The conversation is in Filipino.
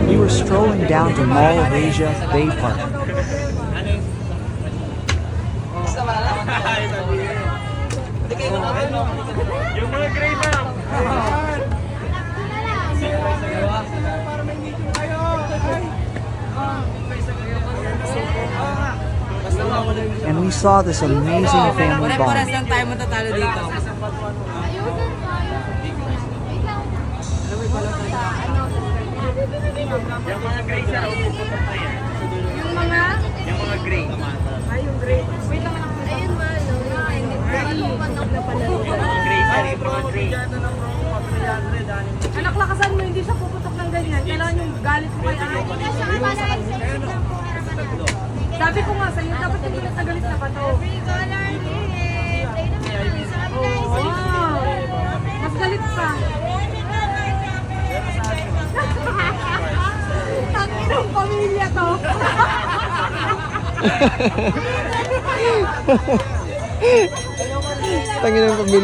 We were strolling down to Mall of Asia Bay Park. Yung mga gray ma'am. And we saw this amazing family bond. Lang tayo matatalo dito. Yung mga gray siya, puputok na yan. Yung mga? Yung mga gray. Ay, yung gray. Wait lang lang. Ayun ba? Yung mga gray siya, yung mga gray. Anak, lakasan mo, hindi siya puputok ng ganyan. Kailangan yung galit mo kay Ate. Sabi ko nga sa'yo, dapat yung galit na galit na ba to? Wow! Mas galit pa. Tangin ng pamilya to. Tangin ng pamilya.